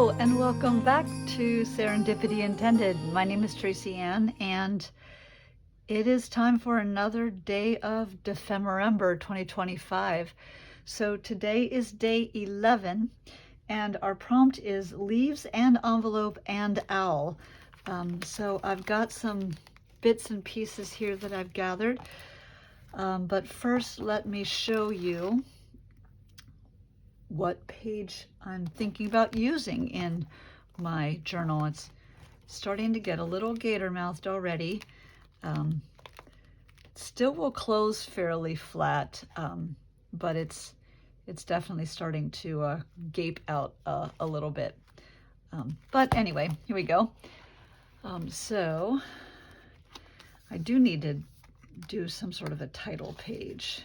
Hello and welcome back to Serendipity Intended. My name is Tracy Ann and it is time for another day of Dephemerember 2025. So today is day 11 and our prompt is leaves and envelope and owl. So I've got some bits and pieces here that I've gathered, but first let me show you what page I'm thinking about using in my journal. It's starting to get a little gator-mouthed already. Still will close fairly flat, but it's definitely starting to gape out a little bit. But anyway, here we go. So I do need to do some sort of a title page.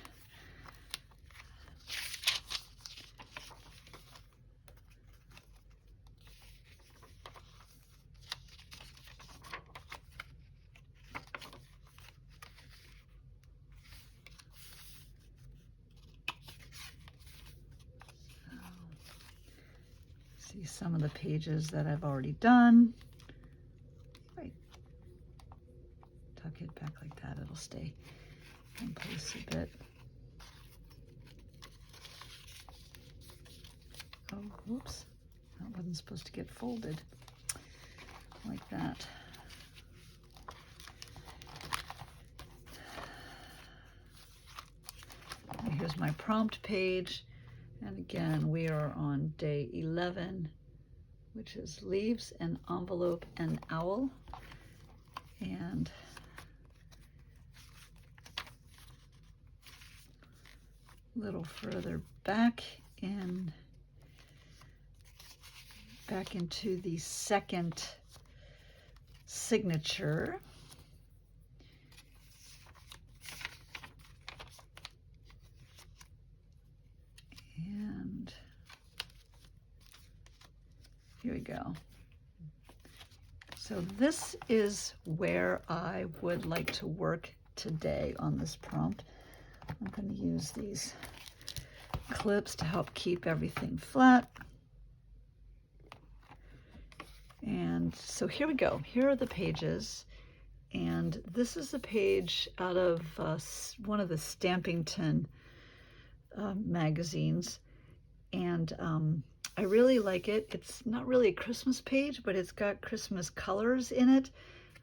See some of the pages that I've already done. Right. Tuck it back like that, it'll stay in place a bit. Oh, whoops, that wasn't supposed to get folded like that. And here's my prompt page. And again, we are on day 11, which is leaves and envelope and owl. And a little further back into the second signature. And here we go. So this is where I would like to work today on this prompt. I'm going to use these clips to help keep everything flat. And so here we go. Here are the pages. And this is a page out of one of the Stampington magazines. And I really like it. It's not really a Christmas page, but it's got Christmas colors in it.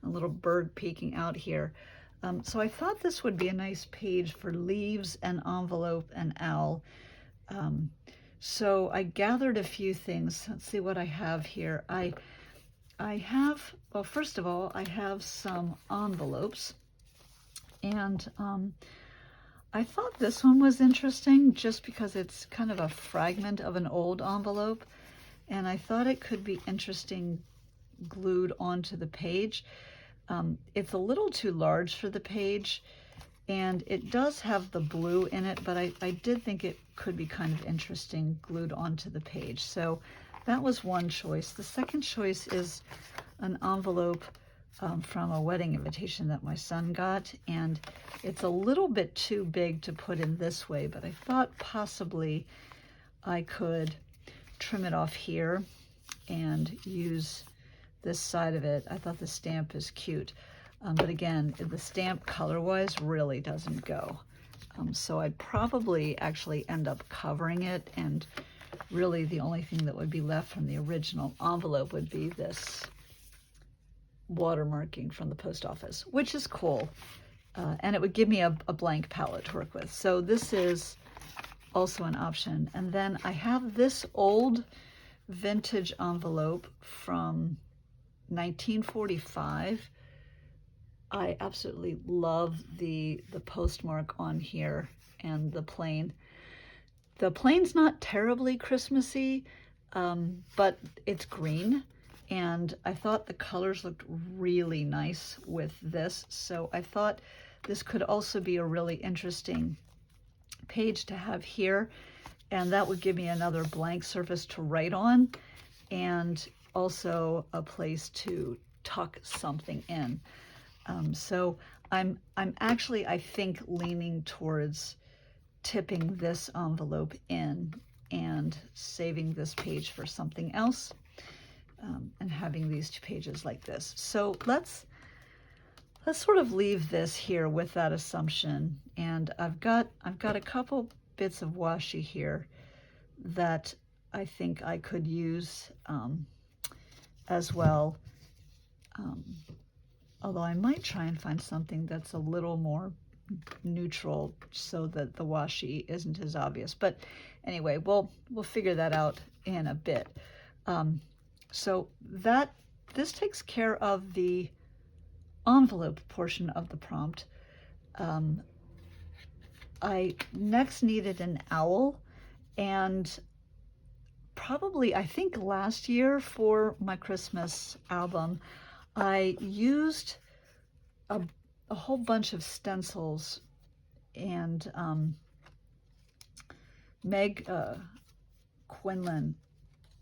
A little bird peeking out here. So I thought this would be a nice page for leaves and envelope and owl. So I gathered a few things. Let's see what I have here. I have, well, first of all, I have some envelopes. And I thought this one was interesting just because it's kind of a fragment of an old envelope. And I thought it could be interesting glued onto the page. It's a little too large for the page, and it does have the blue in it, but I did think it could be kind of interesting glued onto the page. So that was one choice. The second choice is an envelope from a wedding invitation that my son got, and it's a little bit too big to put in this way, but I thought possibly I could trim it off here and use this side of it. I thought the stamp is cute, but again, the stamp color-wise really doesn't go. So I'd probably actually end up covering it, and really the only thing that would be left from the original envelope would be this watermarking from the post office, which is cool. And it would give me a blank palette to work with. So this is also an option. And then I have this old vintage envelope from 1945. I absolutely love the postmark on here and the plane. The plane's not terribly Christmassy, but it's green, and I thought the colors looked really nice with this, so I thought this could also be a really interesting page to have here, and that would give me another blank surface to write on, and also a place to tuck something in. So I'm actually, I think, leaning towards tipping this envelope in and saving this page for something else. and having these 2 pages like this. So let's sort of leave this here with that assumption. And I've got a couple bits of washi here that I think I could use as well. Although I might try and find something that's a little more neutral so that the washi isn't as obvious. But anyway, we'll figure that out in a bit. So this takes care of the envelope portion of the prompt. I next needed an owl, and probably, I think last year for my Christmas album, I used a whole bunch of stencils, and Meg Quinlan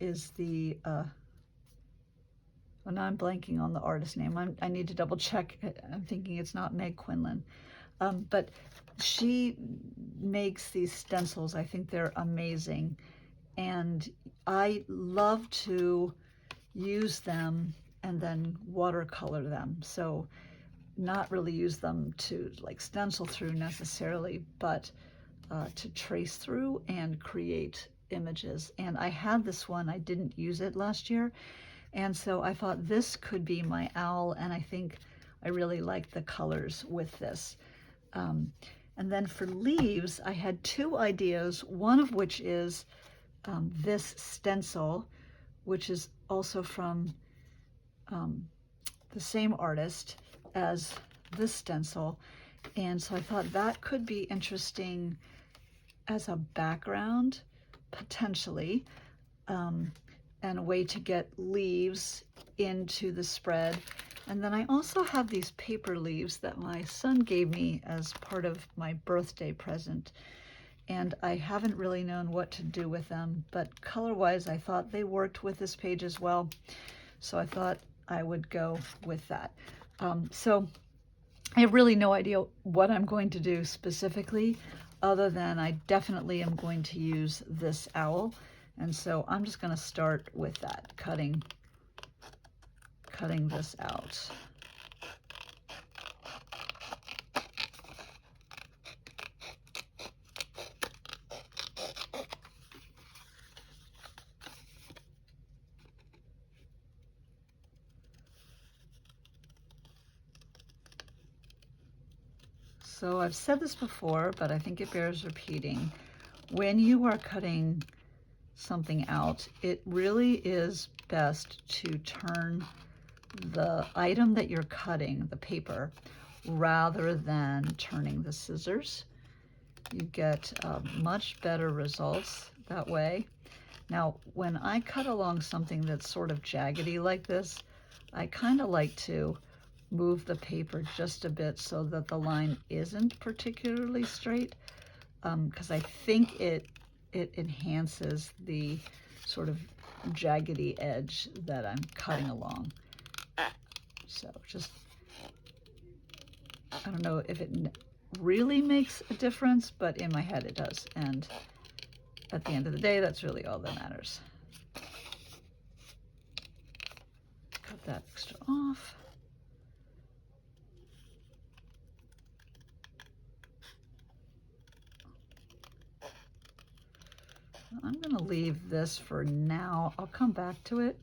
is the, well, now I'm blanking on the artist name. I need to double check. I'm thinking it's not Meg Quinlan. But she makes these stencils. I think they're amazing. And I love to use them and then watercolor them. So not really use them to like stencil through necessarily, but to trace through and create images. And I had this one, I didn't use it last year. And so I thought this could be my owl, and I think I really like the colors with this. And then for leaves, I had 2 ideas, one of which is this stencil, which is also from the same artist as this stencil. And so I thought that could be interesting as a background, potentially, and a way to get leaves into the spread. And then I also have these paper leaves that my son gave me as part of my birthday present. And I haven't really known what to do with them, but color-wise, I thought they worked with this page as well. So I thought I would go with that. So I have really no idea what I'm going to do specifically, other than I definitely am going to use this owl. And so I'm just going to start with that, cutting this out. So I've said this before, but I think it bears repeating. When you are cutting something out, it really is best to turn the item that you're cutting, the paper, rather than turning the scissors. You get much better results that way. Now, when I cut along something that's sort of jaggedy like this, I kind of like to move the paper just a bit so that the line isn't particularly straight, because I think it enhances the sort of jaggedy edge that I'm cutting along. So just, I don't know if it really makes a difference, but in my head it does. And at the end of the day, that's really all that matters. Cut that extra off. I'm going to leave this for now. I'll come back to it.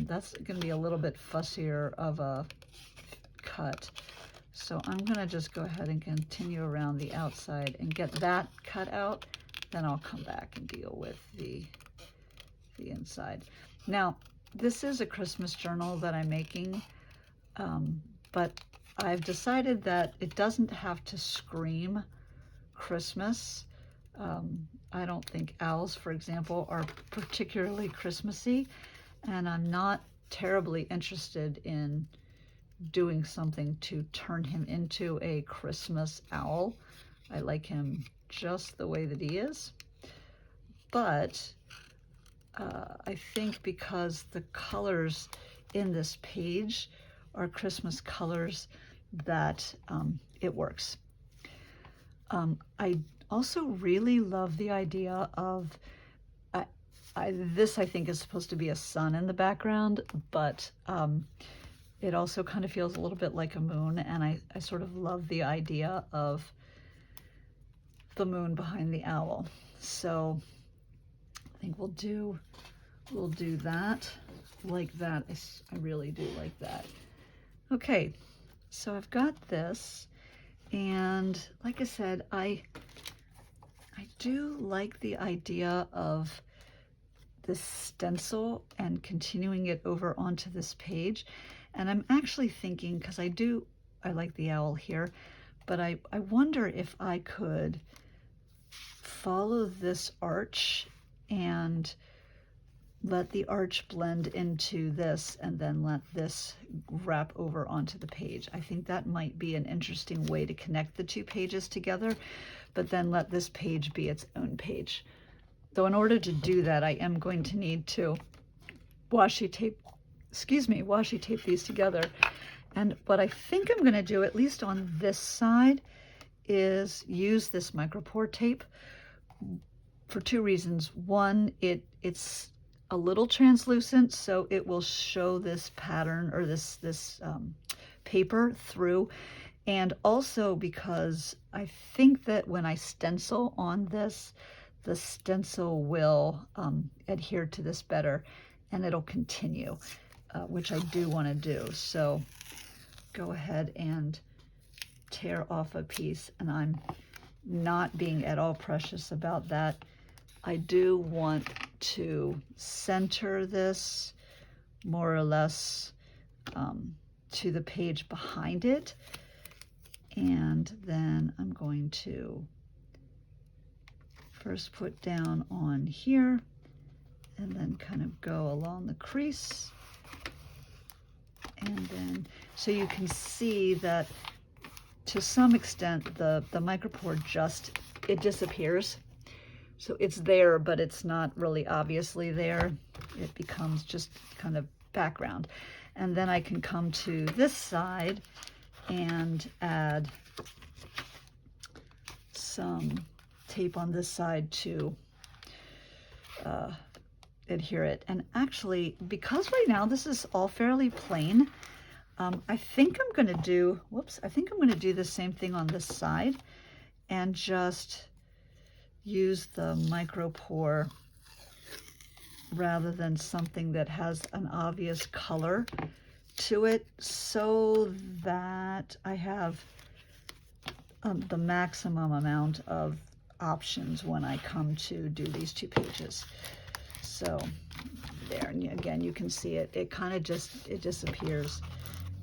That's going to be a little bit fussier of a cut. So I'm going to just go ahead and continue around the outside and get that cut out. Then I'll come back and deal with the inside. Now, this is a Christmas journal that I'm making, but I've decided that it doesn't have to scream Christmas. I don't think owls, for example, are particularly Christmassy, and I'm not terribly interested in doing something to turn him into a Christmas owl. I like him just the way that he is. But I think because the colors in this page are Christmas colors, that it works. I also really love the idea of this I think is supposed to be a sun in the background, but it also kind of feels a little bit like a moon, and I sort of love the idea of the moon behind the owl. So I think we'll do that like that. I really do like that. Okay, so I've got this, and like I said, I do like the idea of this stencil and continuing it over onto this page. And I'm actually thinking, because I like the owl here, but I wonder if I could follow this arch and let the arch blend into this, and then let this wrap over onto the page. I think that might be an interesting way to connect the two pages together, but then let this page be its own page. Though in order to do that, I am going to need to washi tape these together. And what I think I'm going to do, at least on this side, is use this micropore tape for two reasons. One, it's a little translucent, so it will show this pattern or this paper through. And also because I think that when I stencil on this, the stencil will adhere to this better, and it'll continue, which I do want to do. So go ahead and tear off a piece, and I'm not being at all precious about that. I do want to center this more or less to the page behind it, and then I'm going to first put down on here and then kind of go along the crease, and then so you can see that to some extent the micropore it disappears. So it's there, but it's not really obviously there. It becomes just kind of background. And then I can come to this side and add some tape on this side to adhere it. And actually, because right now this is all fairly plain, I think I'm going to do, the same thing on this side and just use the micropore rather than something that has an obvious color to it, so that I have the maximum amount of options when I come to do these two pages. So there, and again, you can see it. It kind of it disappears.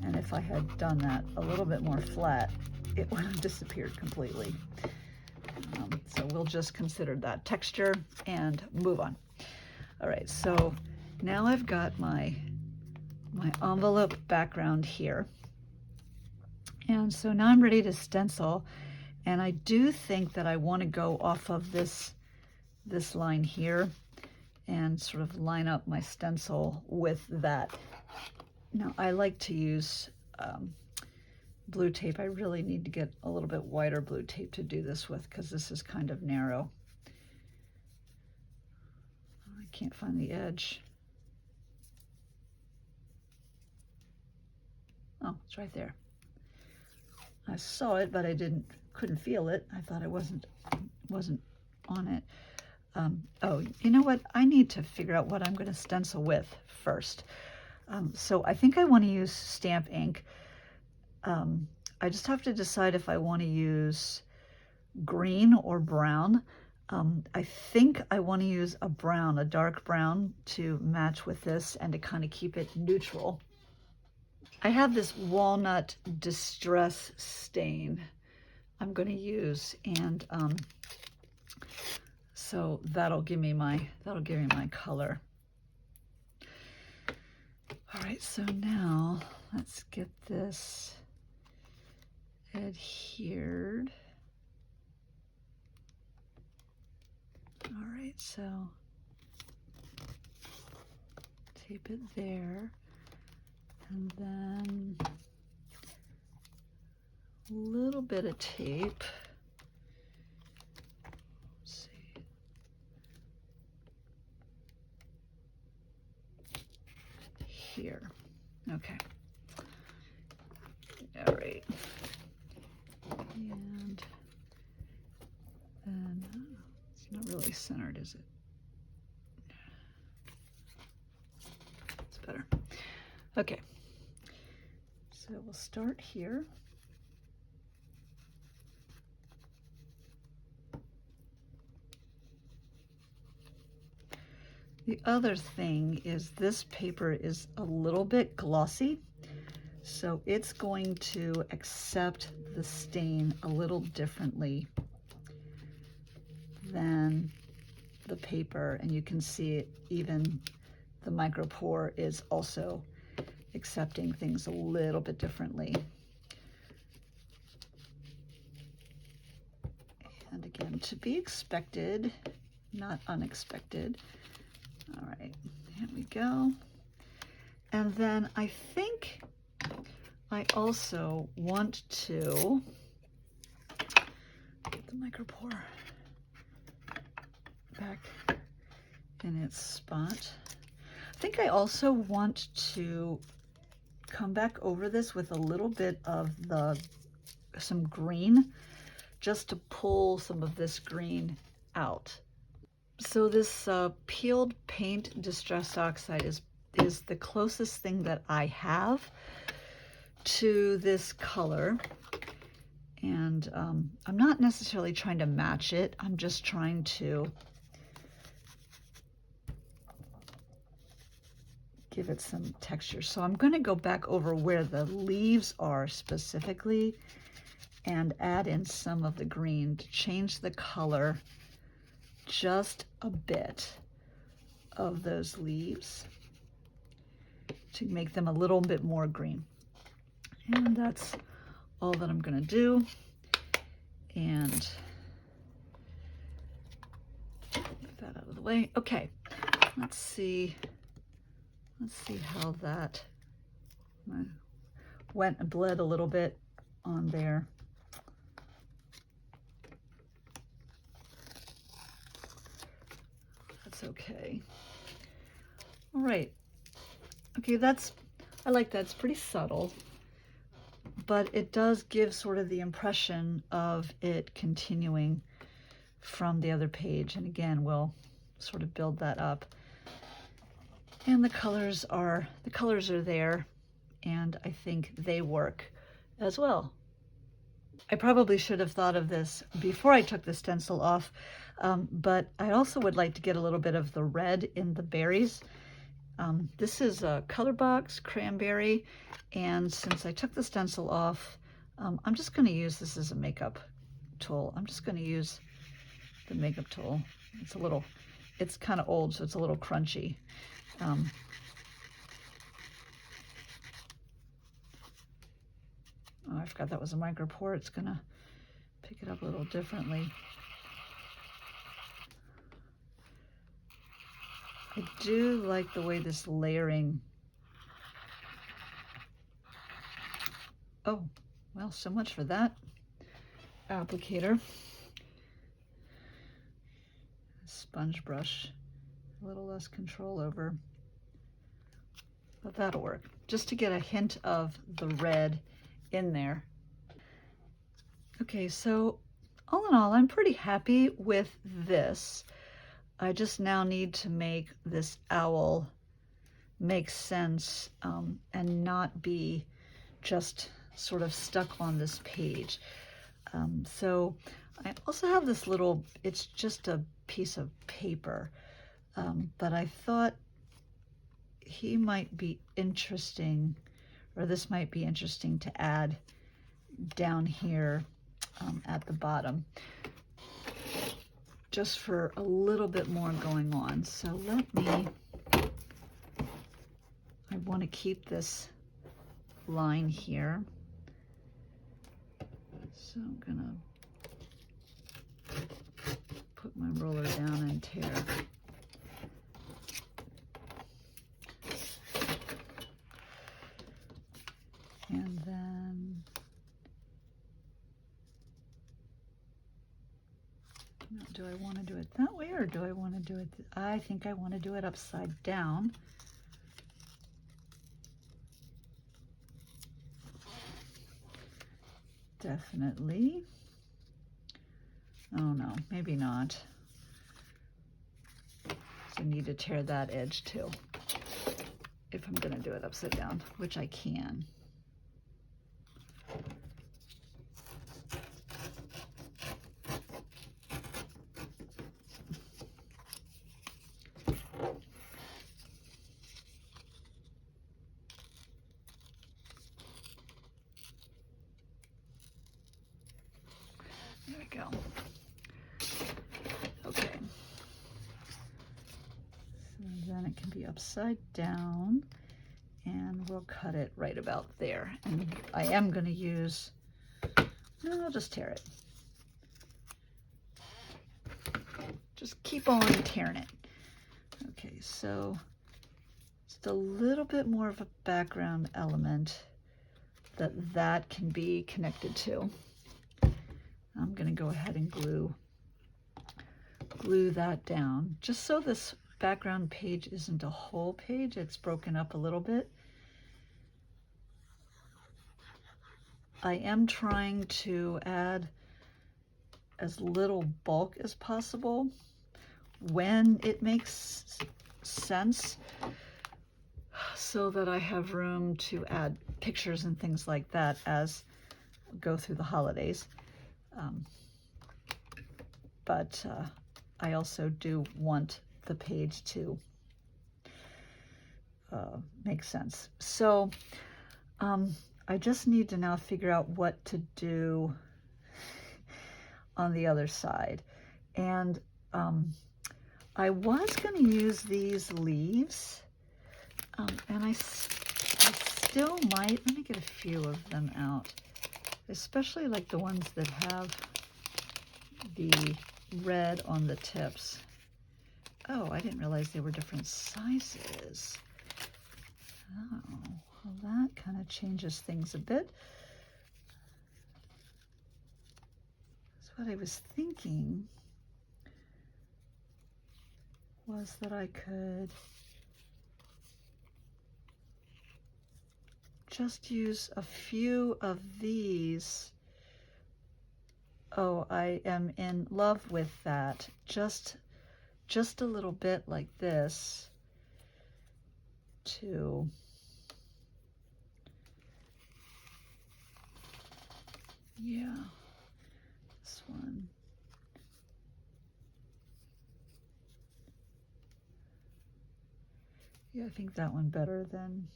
And if I had done that a little bit more flat, it would have disappeared completely. So we'll just consider that texture and move on. All right, so now I've got my envelope background here. And so now I'm ready to stencil. And I do think that I want to go off of this line here and sort of line up my stencil with that. Now I like to use blue tape. I really need to get a little bit wider blue tape to do this with, because this is kind of narrow. I can't find the edge. Oh, it's right there. I saw it, but I couldn't feel it. I thought it wasn't on it. Oh, you know what? I need to figure out what I'm going to stencil with first. So I think I want to use stamp ink. I just have to decide if I want to use green or brown. I think I want to use a brown, a dark brown, to match with this and to kind of keep it neutral. I have this walnut distress stain I'm going to use, and so that'll give me my color. All right, so now let's get this adhered. All right, so tape it there, and then a little bit of tape. Let's see. here. Okay. All right. And then it's not really centered, is it? It's better. Okay. So we'll start here. The other thing is this paper is a little bit glossy, so it's going to accept the stain a little differently than the paper, and you can see it, even the micropore is also accepting things a little bit differently. And again, to be expected, not unexpected. All right, here we go. And then I think I also want to get the micropore back in its spot. I think I also want to come back over this with a little bit of some green, just to pull some of this green out. So this peeled paint Distress Oxide is the closest thing that I have to this color. And I'm not necessarily trying to match it. I'm just trying to give it some texture. So I'm going to go back over where the leaves are specifically and add in some of the green to change the color just a bit of those leaves to make them a little bit more green. And that's all that I'm going to do. And get that out of the way. Okay, let's see how that went and bled a little bit on there. That's okay. All right. Okay, I like that. It's pretty subtle, but it does give sort of the impression of it continuing from the other page. And again, we'll sort of build that up. And the colors are there, and I think they work as well. I probably should have thought of this before I took the stencil off, but I also would like to get a little bit of the red in the berries. This is a Color Box Cranberry, and since I took the stencil off, I'm just going to use this as a makeup tool. I'm just going to use the makeup tool. It's kind of old, so it's a little crunchy. Oh, I forgot that was a micropore. It's going to pick it up a little differently. I do like the way this layering. Oh, well, so much for that applicator. Sponge brush, a little less control over, but that'll work. Just to get a hint of the red in there. Okay, so all in all, I'm pretty happy with this. I just now need to make this owl make sense and not be just sort of stuck on this page. So I also have this little, it's just a piece of paper, but I thought he might be interesting, or this might be interesting to add down here at the bottom, just for a little bit more going on. So I want to keep this line here. So I'm gonna put my roller down and tear. And then, now, do I want to do it that way, or do I want to do it? I think I want to do it upside down. definitely. Oh no, maybe not. So I need to tear that edge too, if I'm going to do it upside down, which I can. There we go. Okay. So then it can be upside down, and we'll cut it right about there. And I am going to use, no, I'll just tear it. Just keep on tearing it. Okay, so just a little bit more of a background element that can be connected to. I'm going to go ahead and glue that down, just so this background page isn't a whole page. It's broken up a little bit. I am trying to add as little bulk as possible when it makes sense, so that I have room to add pictures and things like that as we go through the holidays. But I also do want the page to make sense. So I just need to now figure out what to do on the other side. And I was going to use these leaves, and I still might. Let me get a few of them out, especially like the ones that have the red on the tips. Oh, I didn't realize they were different sizes. Oh, well, that kind of changes things a bit. So what I was thinking was that I could just use a few of these. Oh, I am in love with that. Just a little bit like this to this one. Yeah, I think that one better than,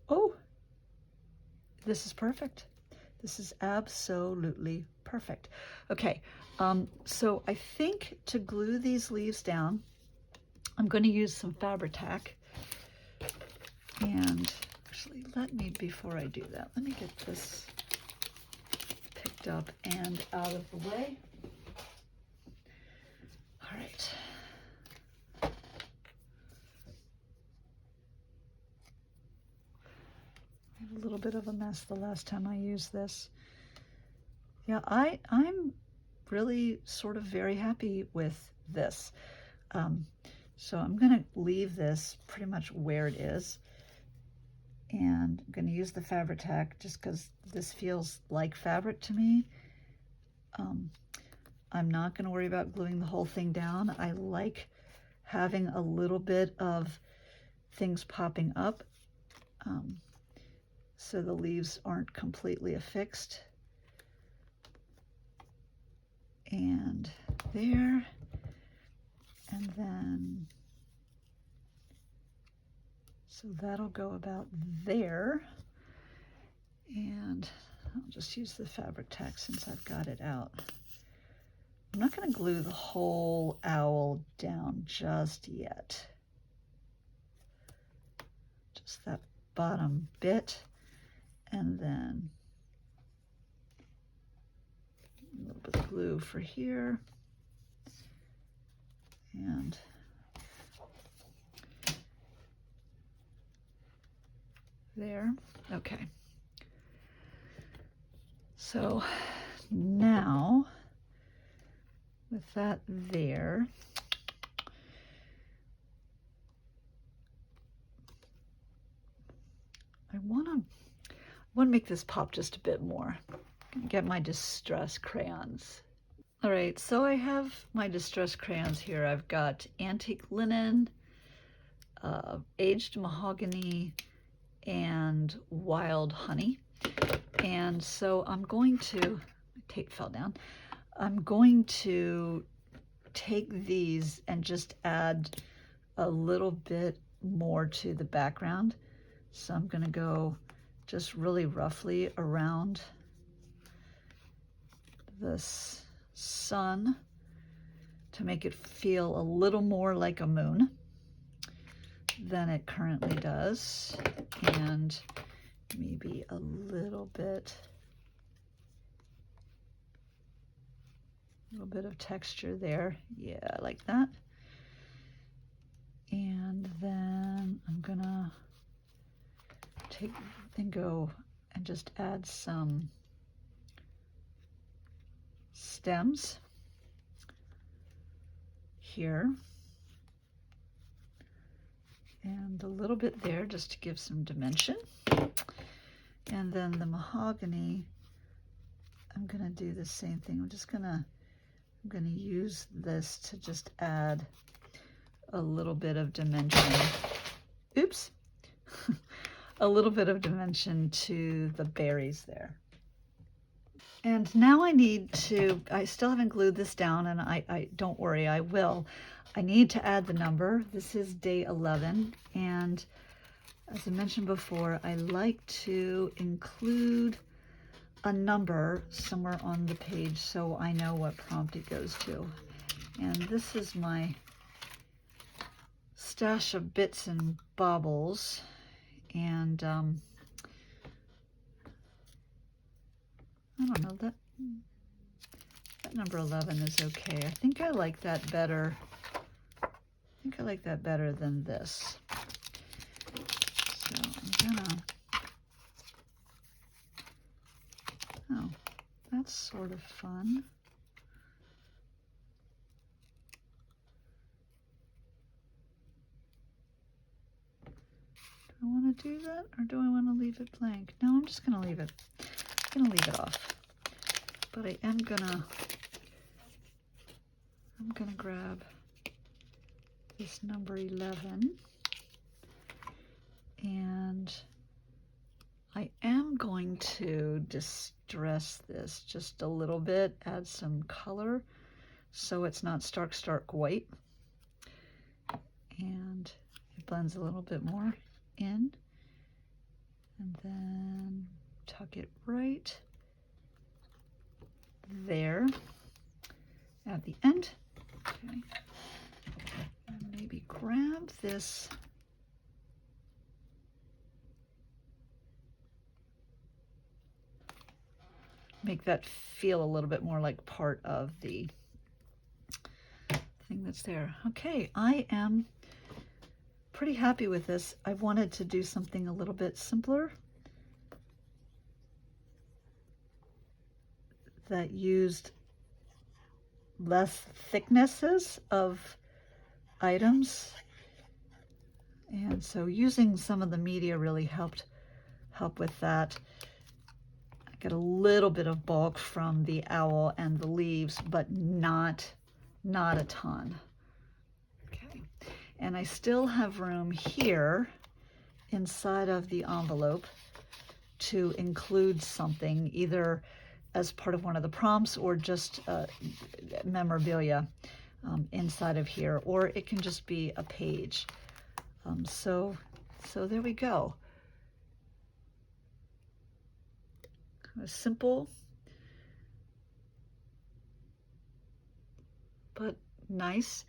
oh, this is perfect. This is absolutely perfect. Okay, so I think to glue these leaves down, I'm going to use some Fabri-Tac. And actually, before I do that, let me get this picked up and out of the way. All right. I had a little bit of a mess the last time I used this. Yeah, I'm really sort of very happy with this. So I'm going to leave this pretty much where it is. And I'm going to use the Fabri-Tac just because this feels like fabric to me. I'm not going to worry about gluing the whole thing down. I like having a little bit of things popping up, so the leaves aren't completely affixed. And there, and then, so that'll go about there. And I'll just use the Fabri-Tac since I've got it out. I'm not going to glue the whole owl down just yet. Just that bottom bit, and then a little bit of glue for here. And there. Okay. So now, with that there, I want to make this pop just a bit more. get my distress crayons. All right, so I have my distress crayons here. I've got antique linen, aged mahogany, and wild honey. And so I'm going to, tape fell down. I'm going to take these and just add a little bit more to the background. So I'm going to go just really roughly around this sun to make it feel a little more like a moon than it currently does, and maybe a little bit of texture there. Yeah, like that. And then I'm gonna take and go and just add some stems here and a little bit there just to give some dimension. And then the mahogany, I'm gonna do the same thing. I'm gonna use this to just add a little bit of dimension. Oops. A little bit of dimension to the berries there. And now I still haven't glued this down, and I don't worry, I will. I need to add the number. This is day 11, and as I mentioned before, I like to include a number somewhere on the page so I know what prompt it goes to. And this is my stash of bits and baubles, and I don't know, that number 11 is okay. I think I like that better. I think I like that better than this. So I'm gonna, oh, that's sort of fun. Do I want to do that, or do I want to leave it blank? No, I'm just gonna leave it. I'm gonna leave it off. But I am gonna grab this number 11, and I am going to distress this just a little bit, add some color so it's not stark white, and it blends a little bit more in, and then tuck it right there at the end. Okay. And maybe grab this make that feel a little bit more like part of the thing that's there. Okay, I am pretty happy with this. I wanted to do something a little bit simpler that used less thicknesses of items, and so using some of the media really help with that. I get a little bit of bulk from the owl and the leaves, but not a ton. Okay, and I still have room here inside of the envelope to include something, either as part of one of the prompts or just memorabilia inside of here, or it can just be a page. So there we go. Kind of simple, but nice.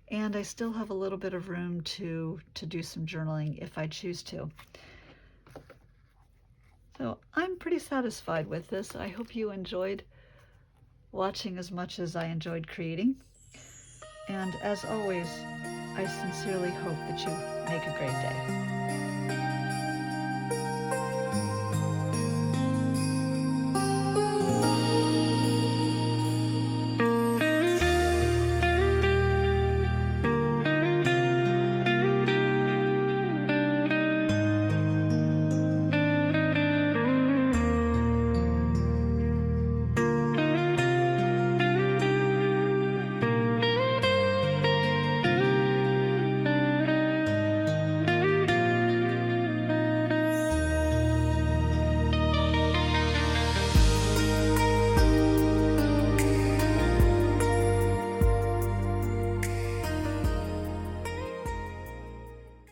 And I still have a little bit of room to do some journaling if I choose to. So I'm pretty satisfied with this. I hope you enjoyed watching as much as I enjoyed creating. And as always, I sincerely hope that you make a great day.